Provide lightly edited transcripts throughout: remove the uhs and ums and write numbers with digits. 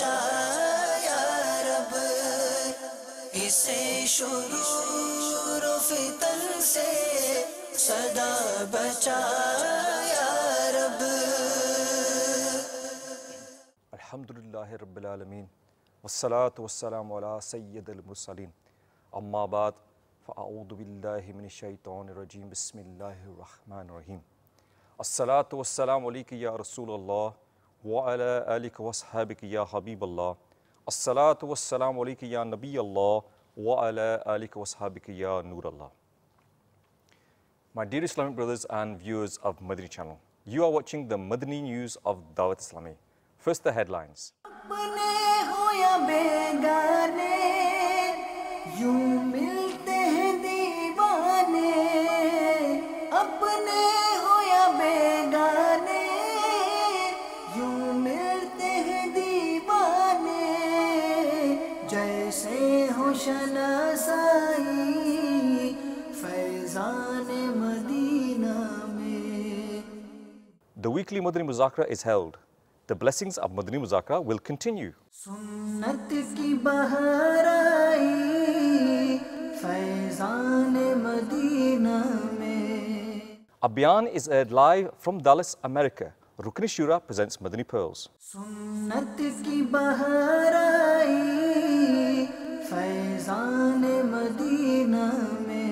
بچا یا رب، اسے شرور و فتن سے سدا بچا یا رب۔ الحمدللہ رب العالمین والصلاة والسلام علی سید المرسلین، اما بعد فاعوذ باللہ من الشیطان الرجیم، بسم اللہ الرحمن الرحیم۔ الصلاة والسلام علیک یا رسول اللہ وعلی آلک واصحابک یا حبیب اللہ، الصلاة والسلام علیک یا نبی اللہ وعلی آلک واصحابک یا نور اللہ۔ My dear Islamic brothers and viewers of Madani channel, you are watching the Madani news of Dawat Islami. First the headlines. اپنے ہو یا بیگانے یوں ملتے ہیں دیوانے، اپنے ہو یا بیگانے یوں ملتے ہیں دیوانے، جیسے ہو شناسائی فیضان مدینہ میں۔ The weekly Madani Muzakara is held. The blessings of Madani Muzakara will continue. سنت کی بہار آئی فیضان مدینہ میں۔ A bayan is aired live from Dallas, America. Rukn Shura presents Madani Pearls. سنت کی بہار آئی فیضان مدینہ میں۔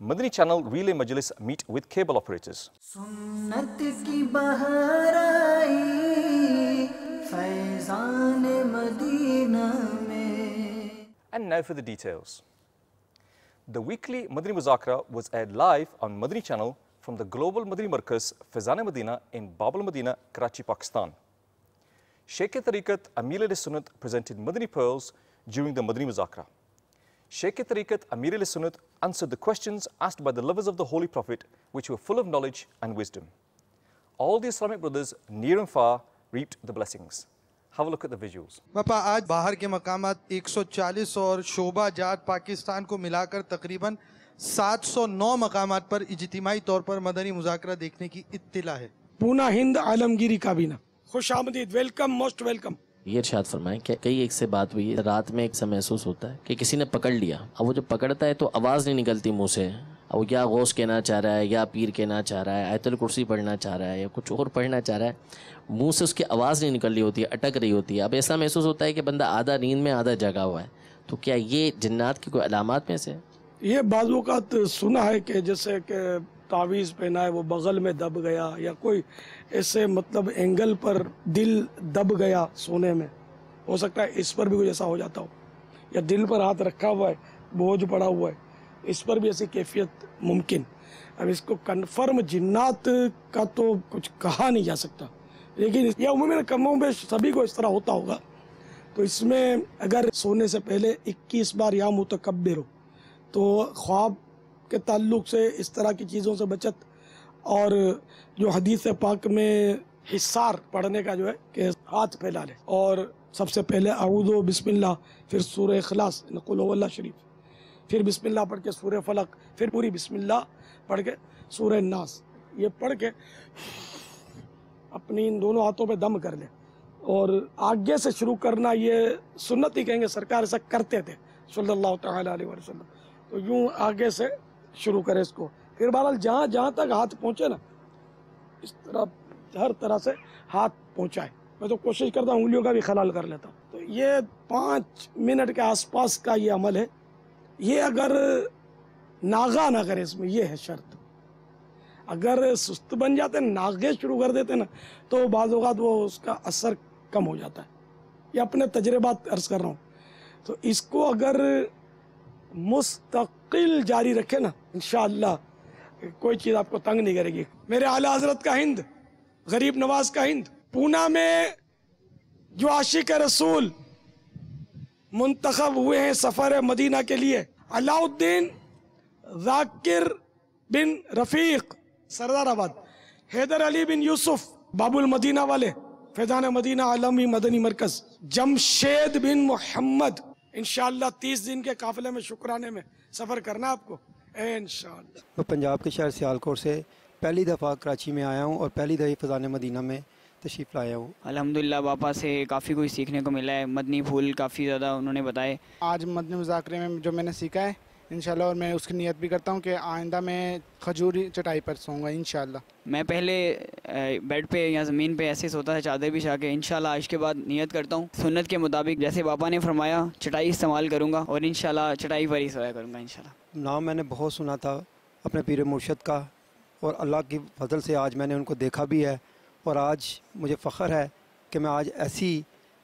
Madani channel relay majlis meet with cable operators. سنت کی بہار آئی فیضان مدینہ میں۔ And now for the details. The weekly Madani Muzakara was aired live on Madani channel from the Global Madani Markaz Faizan Madina in Bab al Madina, Karachi, Pakistan. Sheikh-e-Tariqat Amir al-Sunnat presented Madani Pearls during the Madani Muzakara. Sheikh-e-Tariqat Amir al-Sunnat answered the questions asked by the lovers of the Holy Prophet, which were full of knowledge and wisdom. All the Islamic brothers near and far reaped the blessings. Have a look at the visuals. باپا آج باہر کے مقامات 140 اور شعبہ جات پاکستان کو ملا کر تقریباً 709 مقامات پر اجتماعی طور پر مدنی مذاکرہ دیکھنے کی اطلاع ہے۔ پونا ہند عالمگیری کابینہ، خوش آمدید، ویلکم، موسٹ ویلکم۔ یہ ارشاد فرمائیں کہ کئی ایک سے بات ہوئی ہے، رات میں ایک سا محسوس ہوتا ہے کہ کسی نے پکڑ لیا، اب وہ جب پکڑتا ہے تو آواز نہیں نکلتی منہ سے، اب وہ یا غوث کہنا چاہ رہا ہے یا پیر کہنا چاہ رہا ہے، آیت الکرسی پڑھنا چاہ رہا ہے یا کچھ اور پڑھنا چاہ رہا ہے، منہ سے اس کی آواز نہیں نکل رہی ہوتی ہے، اٹک رہی ہوتی ہے۔ اب ایسا محسوس ہوتا ہے کہ بندہ آدھا نیند میں آدھا جگا ہوا ہے، تو کیا یہ جنات کی کوئی علامات میں سے ہے؟ یہ بعض اوقات سنا ہے کہ جیسے کہ تعویذ پہنا ہے وہ بغل میں دب گیا، یا کوئی ایسے مطلب اینگل پر دل دب گیا سونے میں، ہو سکتا ہے اس پر بھی کچھ ایسا ہو جاتا ہو، یا دل پر ہاتھ رکھا ہوا ہے بوجھ پڑا ہوا ہے، اس پر بھی ایسی کیفیت ممکن۔ اب اس کو کنفرم جنات کا تو کچھ کہا نہیں جا سکتا، لیکن یہ عموماً کم و بیش سبھی کو اس طرح ہوتا ہوگا۔ تو اس میں اگر سونے سے پہلے 21 بار یا متکبر ہو تو خواب کے تعلق سے اس طرح کی چیزوں سے بچت، اور جو حدیث پاک میں حصار پڑھنے کا جو ہے کہ ہاتھ پھیلا لے، اور سب سے پہلے اعوذ بسم اللہ، پھر سورہ اخلاص قل هو اللہ شریف، پھر بسم اللہ پڑھ کے سورہ فلق، پھر پوری بسم اللہ پڑھ کے سورہ الناس، یہ پڑھ کے اپنی ان دونوں ہاتھوں پہ دم کر لے، اور آگے سے شروع کرنا یہ سنت ہی کہیں گے، سرکار ایسا کرتے تھے صلی اللہ تعالیٰ علیہ وسلم، تو یوں آگے سے شروع کرے اس کو، پھر بہرحال جہاں جہاں تک ہاتھ پہنچے نا اس طرح ہر طرح سے ہاتھ پہنچائے۔ میں تو کوشش کرتا ہوں انگلیوں کا بھی خلال کر لیتا ہوں۔ تو یہ 5 منٹ کے آس پاس کا یہ عمل ہے، یہ اگر ناغہ نہ کرے، اس میں یہ ہے شرط، اگر سست بن جاتے ہیں، ناغے شروع کر دیتے نا، تو بعض اوقات وہ اس کا اثر کم ہو جاتا ہے۔ یہ اپنے تجربات عرض کر رہا ہوں۔ تو اس کو اگر مستقل جاری رکھے نا، انشاءاللہ کوئی چیز آپ کو تنگ نہیں کرے گی۔ میرے اعلیٰ حضرت کا ہند، غریب نواز کا ہند، پونا میں جو عاشق رسول منتخب ہوئے ہیں سفر مدینہ کے لیے، علاء الدین ذاکر بن رفیق سردار آباد، حیدر علی بن یوسف باب المدینہ والے، فیضان مدینہ عالمی مدنی مرکز، جمشید بن محمد، انشاءاللہ 30 دن کے قافلے میں شکرانے میں سفر کرنا آپ کو انشاءاللہ۔ میں پنجاب کے شہر سیالکوٹ سے پہلی دفعہ کراچی میں آیا ہوں اور پہلی دفعہ فیضان مدینہ میں تشریف لائے ہوں. الحمدللہ باپا سے کافی کچھ سیکھنے کو ملا ہے. مدنی پھول کافی زیادہ انہوں نے بتائے. آج مدنی مذاکرے میں جو میں نے سیکھا ہے انشاءاللہ، اور میں اس کی نیت بھی کرتا ہوں کہ آئندہ میں کھجوری چٹائی پر سوؤں گا انشاءاللہ. میں پہلے بیڈ پہ یا زمین پہ ایسے سوتا تھا چادر بچھا کے. انشاءاللہ آج کے بعد نیت کرتا ہوں سنت کے مطابق جیسے باپا نے فرمایا چٹائی استعمال کروں گا، اور انشاءاللہ چٹائی پر ہی سویا کروں گا انشاءاللہ. نام میں نے بہت سنا تھا اپنے پیر مرشد کا، اور اللہ کی فضل سے آج میں نے ان کو دیکھا بھی ہے، اور آج مجھے فخر ہے کہ میں آج ایسی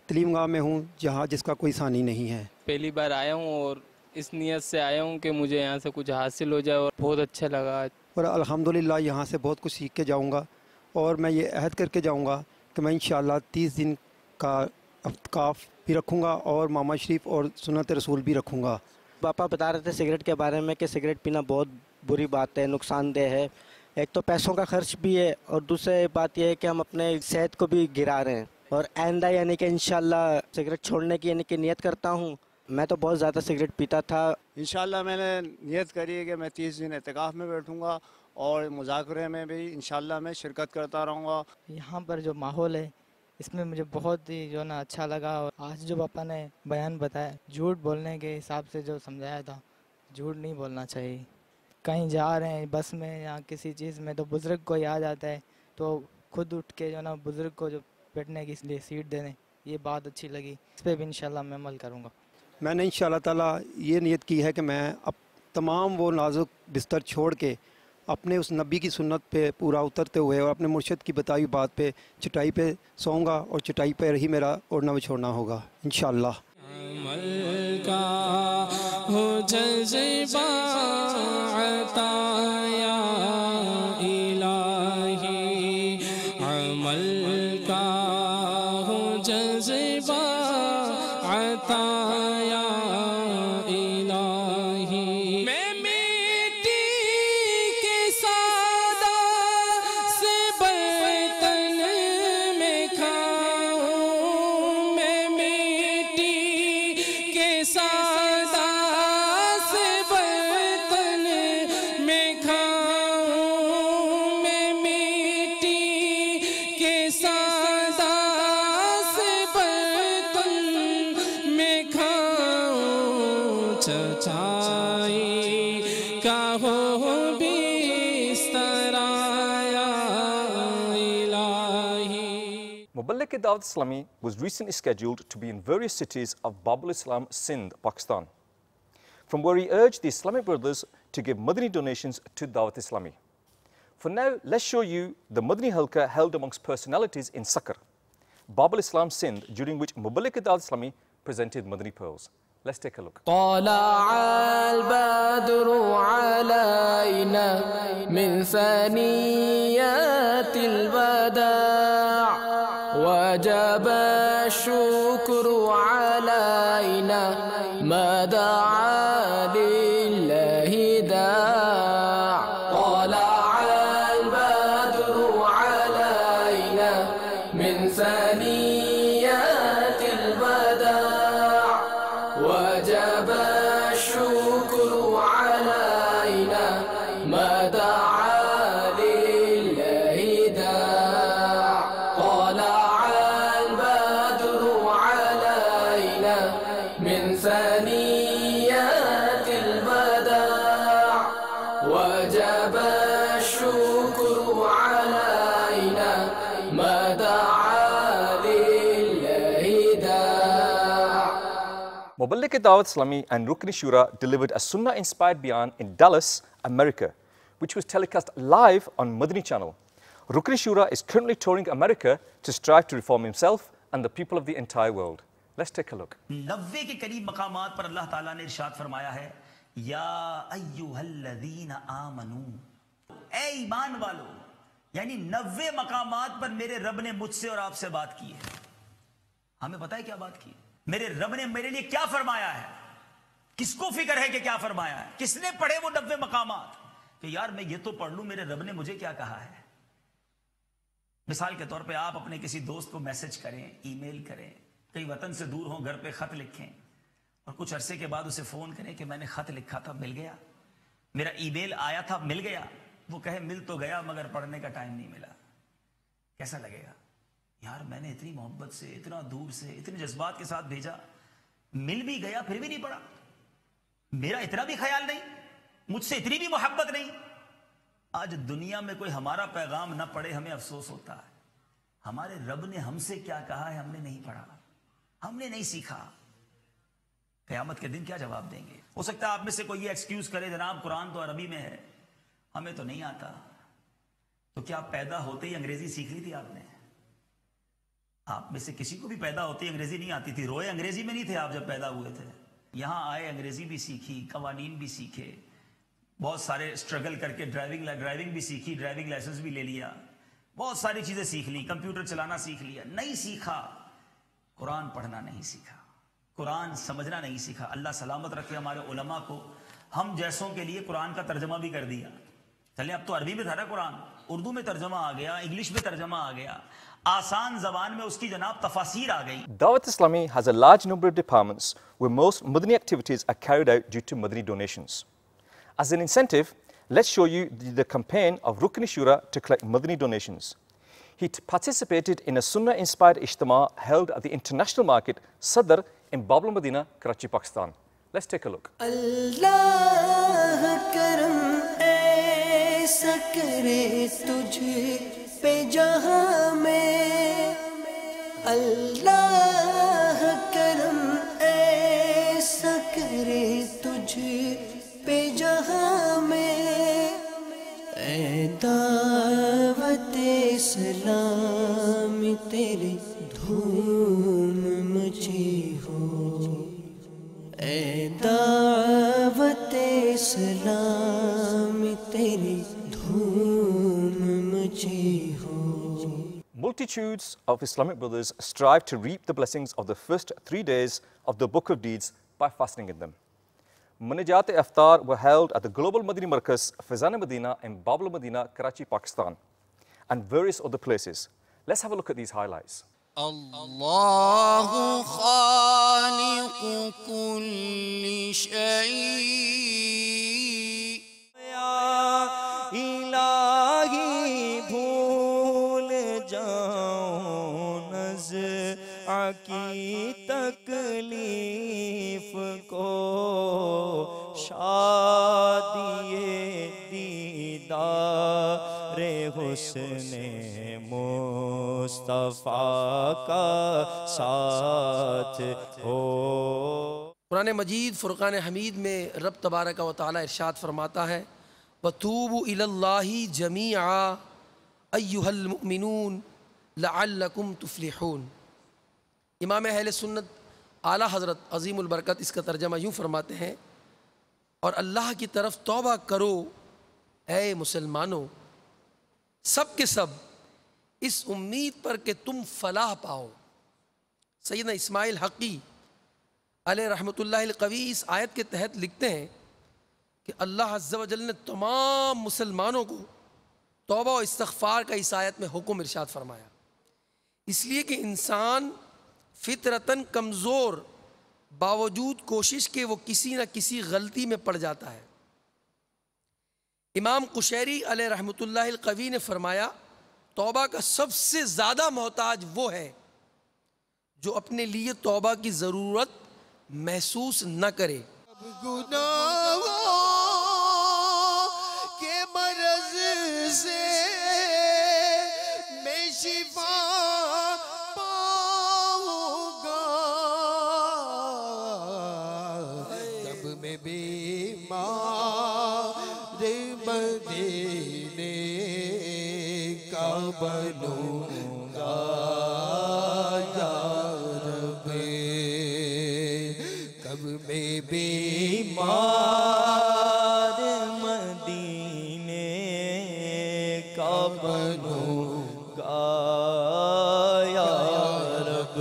تعلیم گاہ میں ہوں جہاں جس کا کوئی ثانی نہیں ہے. پہلی بار آیا ہوں اور اس نیت سے آیا ہوں کہ مجھے یہاں سے کچھ حاصل ہو جائے، اور بہت اچھا لگا. اور الحمدللہ یہاں سے بہت کچھ سیکھ کے جاؤں گا، اور میں یہ عہد کر کے جاؤں گا کہ میں انشاءاللہ 30 دن کا اعتکاف بھی رکھوں گا، اور ماما شریف اور سنت رسول بھی رکھوں گا. پاپا بتا رہے تھے سگریٹ کے بارے میں کہ سگریٹ پینا بہت بری بات ہے، نقصان دہ ہے. ایک تو پیسوں کا خرچ بھی ہے، اور دوسری بات یہ ہے کہ ہم اپنے صحت کو بھی گرا رہے ہیں. اور آئندہ یعنی کہ انشاءاللہ سگریٹ چھوڑنے کی یعنی کہ نیت کرتا ہوں. میں تو بہت زیادہ سگریٹ پیتا تھا. انشاءاللہ میں نے نیت کری ہے کہ میں 30 دن اعتکاف میں بیٹھوں گا، اور مذاکرے میں بھی انشاءاللہ میں شرکت کرتا رہوں گا. یہاں پر جو ماحول ہے اس میں مجھے بہت ہی جو نا اچھا لگا. اور آج جو پاپا نے بیان بتایا، جھوٹ بولنے کے حساب سے جو سمجھایا تھا، جھوٹ نہیں بولنا چاہیے. کہیں جا رہے ہیں بس میں یا کسی چیز میں تو بزرگ کو یاد آتا ہے تو خود اٹھ کے جو نا بزرگ کو جو بیٹھنے کے لیے سیٹ دے دیں. یہ بات اچھی لگی، اس پہ بھی انشاءاللہ میں عمل کروں گا. میں نے انشاءاللہ تعالیٰ یہ نیت کی ہے کہ میں اب تمام وہ نازک بستر چھوڑ کے اپنے اس نبی کی سنت پہ پورا اترتے ہوئے اور اپنے مرشد کی بتائی بات پہ چٹائی پہ سوؤں گا، اور چٹائی پہ ہی میرا اوڑھنا بچھوڑنا ہوگا انشاءاللہ. عمل کا ہو جذبہ عطا یا الہی، عمل کا ہو جذبہ عطا یا الہی. میں مٹی کے سادہ سے برتن میں کھاؤں، میں مٹی کے سادہ سے برتن میں کھاؤں، میں مٹی کے سادہ سے برتن میں کھاؤں، چچائی کا ہو بستر یا الہی. Muballigh Dawat Islami was recently scheduled to be in various cities of Babul Islam, Sindh, Pakistan, from where he urged the Islamic brothers to give Madani donations to Dawat Islami. For now, let's show you the Madani Halqa held amongst personalities in Sakar, Babul Islam, Sindh, during which Muballigh Dawat Islami presented Madani pearls. Let's take a look. طلع البدر علينا من ثنيات الوداع، وجب الشكر علينا ما دعا لله داع. طلع البدر علينا من ثنيات الوداع، وجب الشكر علينا ما دعا لله داع. طلع البدر علينا من ثنيات الوداع، وجب الشكر علينا ما دعا لله داع. Muballigh Dawat Islami and Rukni Shura delivered a Sunnah-inspired bayan in Dallas, America, which was telecast live on Madani channel. Rukni Shura is currently touring America to strive to reform himself and the people of the entire world. Let's take a look. 90 کے قریب مقامات پر اللہ تعالیٰ نے ارشاد فرمایا ہے، یا ایھا الذین آمنو، اے ایمان والو. یعنی 90 مقامات پر میرے رب نے مجھ سے اور آپ سے بات کی ہے. ہمیں پتہ ہے کیا بات کی؟ میرے رب نے میرے لیے کیا فرمایا ہے؟ کس کو فکر ہے کہ کیا فرمایا ہے؟ کس نے پڑھے وہ 90 مقامات کہ یار میں یہ تو پڑھ لوں میرے رب نے مجھے کیا کہا ہے. مثال کے طور پہ آپ اپنے کسی دوست کو میسج کریں، ای میل کریں، کئی وطن سے دور ہوں، گھر پہ خط لکھیں، اور کچھ عرصے کے بعد اسے فون کریں کہ میں نے خط لکھا تھا، مل گیا، میرا ای میل آیا تھا، مل گیا. وہ کہے مل تو گیا مگر پڑھنے کا ٹائم نہیں ملا. کیسا لگے گا؟ یار میں نے اتنی محبت سے، اتنا دور سے، اتنے جذبات کے ساتھ بھیجا، مل بھی گیا پھر بھی نہیں پڑھا، میرا اتنا بھی خیال نہیں، مجھ سے اتنی بھی محبت نہیں۔ آج دنیا میں کوئی ہمارا پیغام نہ پڑھے ہمیں افسوس ہوتا ہے۔ ہمارے رب نے ہم سے کیا کہا ہے ہم نے نہیں پڑھا، ہم نے نہیں سیکھا۔ قیامت کے دن کیا جواب دیں گے؟ ہو سکتا ہے آپ میں سے کوئی یہ ایکسکیوز کرے جناب قرآن تو عربی میں ہے، ہمیں تو نہیں آتا۔ تو کیا پیدا ہوتے ہی انگریزی سیکھ لی تھی آپ نے؟ آپ میں سے کسی کو بھی پیدا ہوتے ہی انگریزی نہیں آتی تھی؟ روئے انگریزی میں نہیں تھے آپ جب پیدا ہوئے تھے؟ یہاں آئے انگریزی بھی سیکھی، قوانین بھی سیکھے، بہت سارے سٹرگل کر کے ڈرائیونگ بھی سیکھی، ڈرائیونگ لائسنس بھی لے لیا، بہت ساری چیزیں سیکھ لی، کمپیوٹر چلانا سیکھ لیا، نہیں سیکھا قرآن پڑھنا، نہیں سیکھا قرآن سمجھنا، نہیں سیکھا۔ اللہ سلامت رکھے ہمارے علماء کو، ہم جیسوں کے لیے قرآن کا ترجمہ بھی کر دیا۔ چلے اب تو عربی میں تھا نا قرآن، اردو میں ترجمہ آ گیا، انگلش میں ترجمہ آ گیا، آسان زبان میں اس کی جناب تفاسیر آ گئی۔ Dawat Islami has a large number of departments where most Madani activities are carried out due to Madani donations. As an incentive, let's show you the campaign of Rukn Shura to collect Madani donations. He participated in a Sunnah-inspired ijtima held at the international market Sadr in Bab al Madina, Karachi, Pakistan. Let's take a look. Allah karam aisa kare tujhe pe jahan mein, Allah karam aisa kare tujhe pe jahan mein, اے دعوت اسلام تیری دھوم مچی ہو، اے دعوت اسلام تیری دھوم مچی ہو۔ Multitudes of Islamic brothers strive to reap the blessings of the first 3 days of the Book of Deeds by fasting in them. Munajat Iftar were held at the Global Madani Markaz, Faizan Madina in Bab al Madina, Karachi, Pakistan, and various other places. Let's have a look at these highlights. Allahu khaliqu kulli shay, ya ilahi bhool jaun naz'a ki taklif ko, شادی دیدار حسن مصطفیٰ کا ساتھ ہو۔ قرآن مجید فرقان حمید میں رب تبارک و تعالی ارشاد فرماتا ہے وَتُوبُوا إِلَى اللَّهِ جَمِيعًا أَيُّهَا الْمُؤْمِنُونَ لَعَلَّكُمْ تُفْلِحُونَ۔ امام اہل سنت اعلیٰ حضرت عظیم البرکت اس کا ترجمہ یوں فرماتے ہیں، اور اللہ کی طرف توبہ کرو اے مسلمانوں، سب کے سب اس امید پر کہ تم فلاح پاؤ۔ سیدنا اسماعیل حقی علیہ رحمۃ اللہ القوی اس آیت کے تحت لکھتے ہیں کہ اللہ عز و جل نے تمام مسلمانوں کو توبہ و استغفار کا اس آیت میں حکم ارشاد فرمایا، اس لیے کہ انسان فطرتاً کمزور باوجود کوشش کے وہ کسی نہ کسی غلطی میں پڑ جاتا ہے۔ امام قشیری علیہ رحمۃ اللہ القوی نے فرمایا توبہ کا سب سے زیادہ محتاج وہ ہے جو اپنے لیے توبہ کی ضرورت محسوس نہ کرے۔ گناہوں کے مرض سے میں شفا پاؤں گا، جب میں بیمار مدینے کا بنوں گا یا رب، کب میں بیمار مدینے کا بنوں گا یا رب،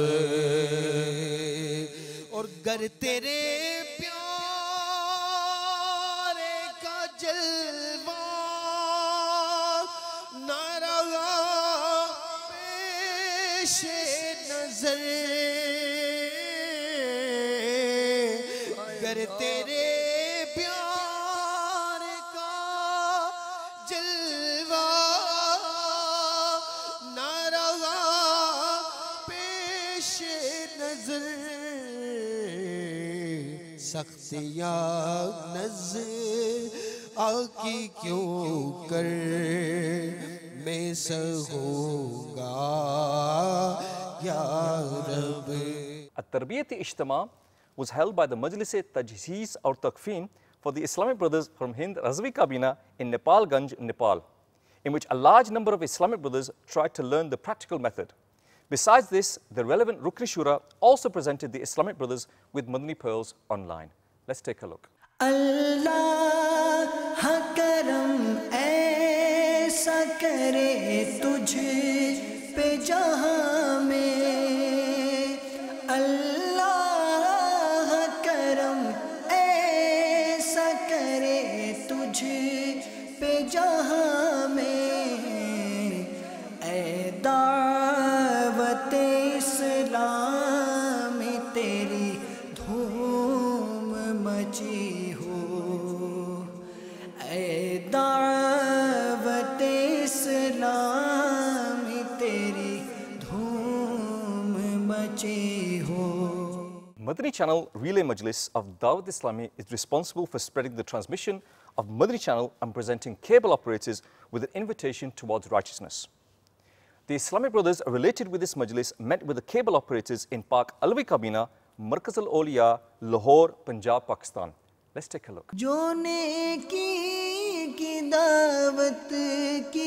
اور گر تیرے پیارے کا جلوہ نہ رہا پیش نظر، گر تیرے پیار کا جلوہ نہ رہا سختیاں نظر آکی کیوں کر میں سہوں گا یا رب. التربیت اجتماع was held by the Majlis Tajheez or Takfeen for the Islamic brothers from Hind Razvi Kabina in Nepalganj, Nepal, in which a large number of Islamic brothers tried to learn the practical method. Besides this, the relevant Rukn Shura also presented the Islamic brothers with Madani pearls online. Let's take a look. Allah karam aisa kare tujh pe jahan mein, Allah karam aisa kare tujh pe jahan mein, ae da'wat Islam teri dhoom machi ho, ae da'wat Islam teri dhoom machi ho. Madani Channel Relay Majlis of Dawat Islami is responsible for spreading the transmission of Madani Channel and presenting cable operators with an invitation towards righteousness. The Islamic brothers related with this majlis met with the cable operators in Pak Alvi Kabina, Markaz al-Awliya, Lahore, Punjab, Pakistan. Let's take a look. Jo neki ki dawat ki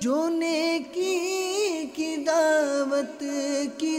jo neki ki dawat ki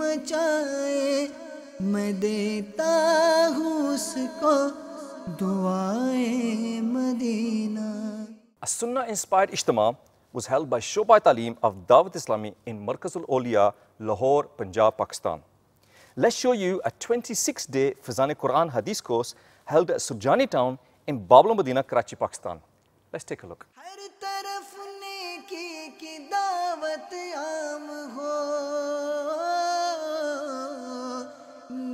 machaye, main deta hoon usko duaaye Madina. A Sunnah-inspired Ijtima was held by Shobai Taaleem of Dawat Islami in Markaz al-Awliya, Lahore, Punjab, Pakistan. Let's show you a 26-day Fazan-e-Quran Hadith course held at Surjani town in Babla Madina, Karachi, Pakistan. Let's take a look. ہر طرف نیکی کی دعوت عام ہو،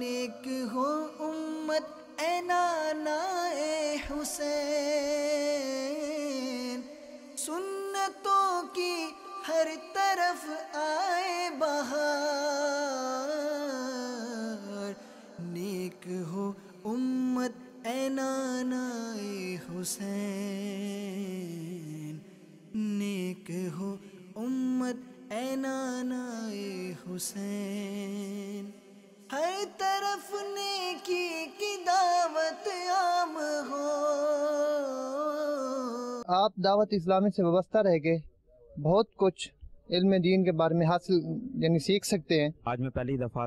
نیک ہو امت اے نانا اے حسین، سنتوں کی ہر طرف آئے بہار، نیک ہو امت اے نانا اے حسین، نیک ہو امت اے نانا اے حسین، ہر طرف نیکی کی دعوت عام ہو. آپ دعوت اسلامی سے وابستہ رہ کے بہت کچھ علم دین کے بارے میں حاصل سیکھ سکتے ہیں. آج میں پہلی دفعہ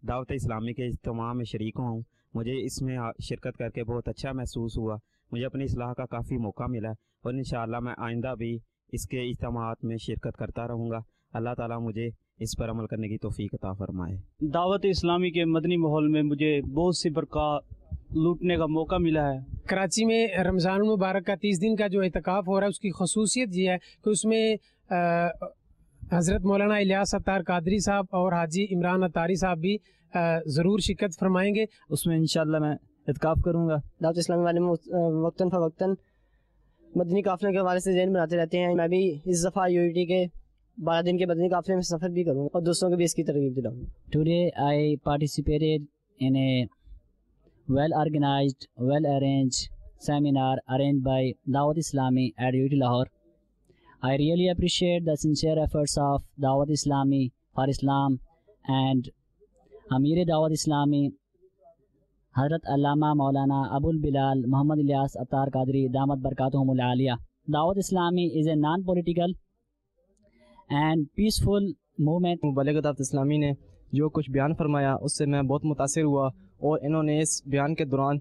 دعوت اسلامی کے اجتماع میں شریک ہوں. مجھے اس میں شرکت کر کے بہت اچھا محسوس ہوا. مجھے اپنی اصلاح کا کافی موقع ملا اور انشاءاللہ میں آئندہ بھی اس کے اجتماعات میں شرکت کرتا رہوں گا. اللہ تعالیٰ مجھے اس پر عمل کرنے کی توفیق عطا فرمائے. دعوت اسلامی کے مدنی ماحول میں مجھے بہت سی برکات لوٹنے کا موقع ملا ہے. کراچی میں رمضان المبارک کا 30 دن کا جو اعتکاف ہو رہا ہے اس کی خصوصیت یہ ہے کہ اس میں حضرت مولانا الیاس اتار قادری صاحب اور حاجی عمران اتاری صاحب بھی ضرور شرکت فرمائیں گے. اس میں انشاءاللہ میں اعتکاف کروں گا. دعوت اسلامی والے وقتاً فوقتاً مدنی قافلے کے حوالے سے ذہن بناتے رہتے ہیں. میں بھی اس دفعہ یونٹی کے 12 دن کے مدنی قافلے میں سفر بھی کروں گا اور دوستوں کو بھی اس کی ترغیب دلاؤں گا. Today I participated in a well organized, well arranged seminar arranged by Dawat Islami at UT Lahore. I really appreciate the sincere efforts of Dawat Islami for Islam and Amir Dawat Islami Hazrat Allama Maulana Abul Bilal Muhammad Ilyas Attar Qadri Damat Barakatuhumul Aliyah. Dawat Islami is a non-political and peaceful movement. مبلغ دعوت اسلامی نے جو کچھ بیان فرمایا اس سے میں بہت متاثر ہوا اور انہوں نے اس بیان کے دوران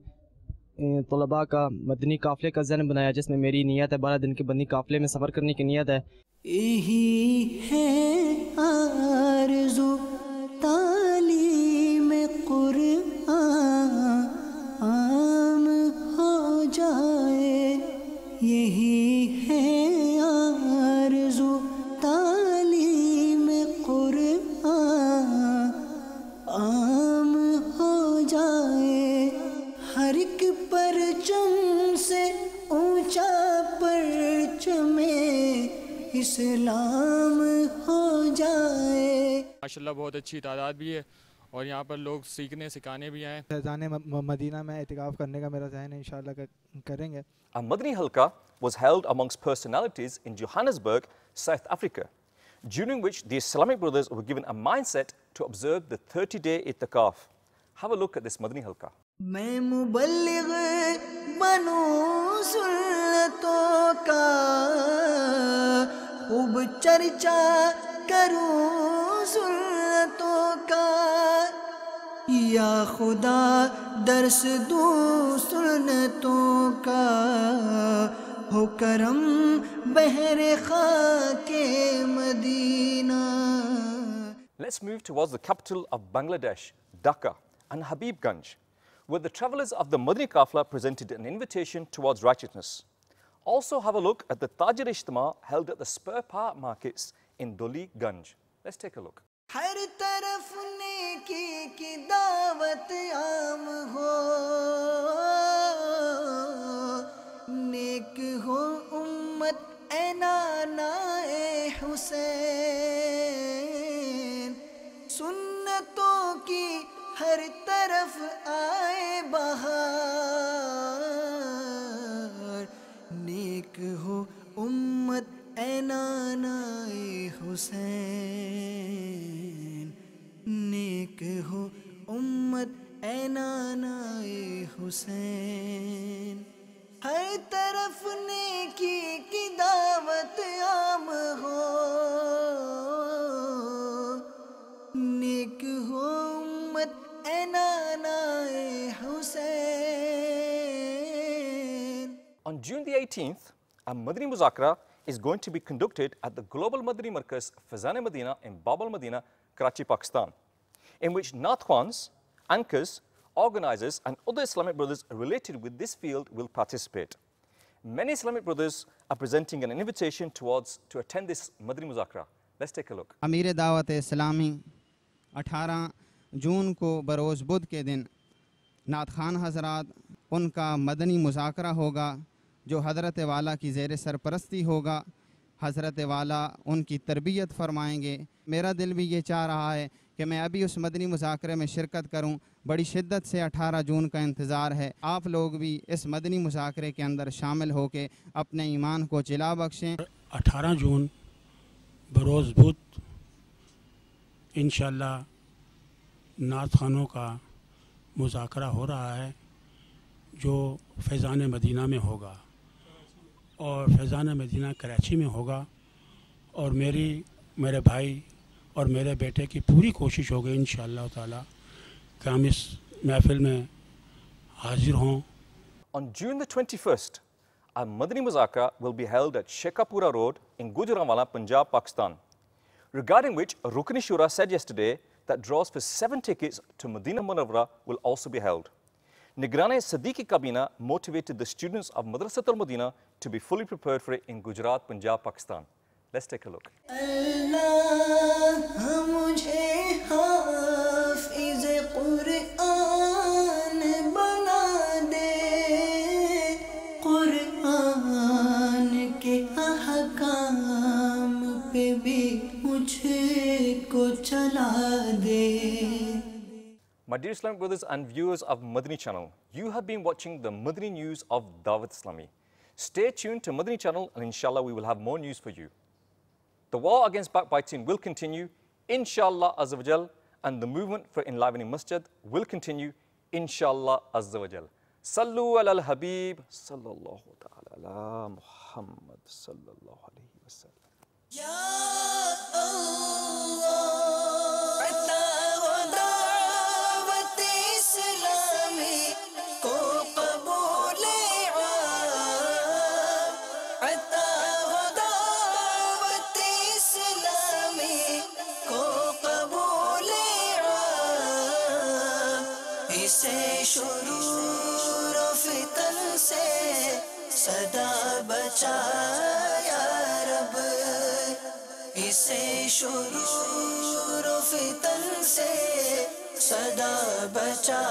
طلباء کا مدنی قافلے کا ذہن بنایا جس میں میری نیت ہے 12 دن کے مدنی قافلے میں سفر کرنے کی نیت ہے. یہی ہے آرزو تعلیم قرآن عام ہو جائے، یہی ہے آرزو تعلیم قرآن عام ہو جائے، ہر ایک پرچم سے اونچا پرچم اسلام ہو جائے. ماشاءاللہ بہت اچھی تعداد بھی ہے اور یہاں پر لوگ سیکھنے سکھانے بھی آئے. فیضان مدینہ میں اعتکاف کرنے کا میرا ذہن ہے, انشاءاللہ کریں گے. A Madani Halqa was held amongst personalities in Johannesburg, South Africa, during which the Islamic brothers were given a mindset to observe the 30-day itikaf. Have a look at this Madani Halqa. میں مبلغ بنوں سنتوں کا خوب چرچا کروں سنتوں کا یا خدا درس دوں سنتوں کا ہو کرم بحر خاک مدینہ. Let's move towards the capital of Bangladesh, Dhaka, and Habibganj, where the travellers of the Madani Qafla presented an invitation towards righteousness. Also have a look at the Tajir Ijtima held at the spare part markets in Doli Ganj. Let's take a look. ہر طرف نیکی کی دعوت عام ہو, نیک ہو امت اے نانا اے حسین, سنتوں کی ہر طرف آئے بہار, نیک ہو امت اے نانا اے حسین, نیک ہو امت اے نانا اے حسین. ہر طرف نیکی کی دعوت عام ہو, نیک ہو امت اے نانا اے حسین. On June the 18th, a Madani Muzakara is going to be conducted at the Global Madani Markaz Fezan-e-Madina in Bab al-Madina, Karachi, Pakistan, in which Nathwans, anchors, organizers and other Islamic brothers related with this field will participate. Many Islamic brothers are presenting an invitation to attend this Madani Muzakara. Let's take a look. امیر دعوت اسلامی 18 جون کو بروز بدھ کے دن نعت خوان حضرات ان کا مدنی مذاکرہ ہوگا جو حضرت والا کی زیر سرپرستی ہوگا. حضرت والا ان کی تربیت فرمائیں گے. میرا دل بھی یہ چاہ رہا ہے کہ میں ابھی اس مدنی مذاکرے میں شرکت کروں. بڑی شدت سے 18 جون کا انتظار ہے. آپ لوگ بھی اس مدنی مذاکرے کے اندر شامل ہو کے اپنے ایمان کو جلا بخشیں. 18 جون بروز بدھ انشاءاللہ نعت خوانوں کا مذاکرہ ہو رہا ہے جو فیضان مدینہ میں ہوگا, اور فیضان مدینہ کراچی میں ہوگا. اور میرے بھائی اور میرے بیٹے کی پوری کوشش ہوگی انشاءاللہ تعالی کہ ہم اس محفل میں حاضر ہوں. On June the 21st, a Madani Muzakara will be held at Shekhapura Road in Gujranwala, Punjab, Pakistan, regarding which Rukni Shura said yesterday that draws for 7 tickets to Madina Munawwara will also be held. Nigrane Siddiqui Kabina motivated the students of Madrasat al-Madina to be fully prepared for it in Gujarat, Punjab, Pakistan. Let's take a look. My dear Islamic brothers and viewers of Madani channel, you have been watching the Madani news of Dawat Islami. Stay tuned to Madani channel and inshallah we will have more news for you. The war against backbiting will continue, inshallah azza wa jal, and the movement for enlivening masjid will continue, inshallah azza wa jal. Sallu ala al-Habib, sallallahu ta'ala ala Muhammad, sallallahu alayhi wa sallam. Ya Allah, شرور و فتن سے صدا بچا یا رب, اسے شرور و فتن سے صدا بچا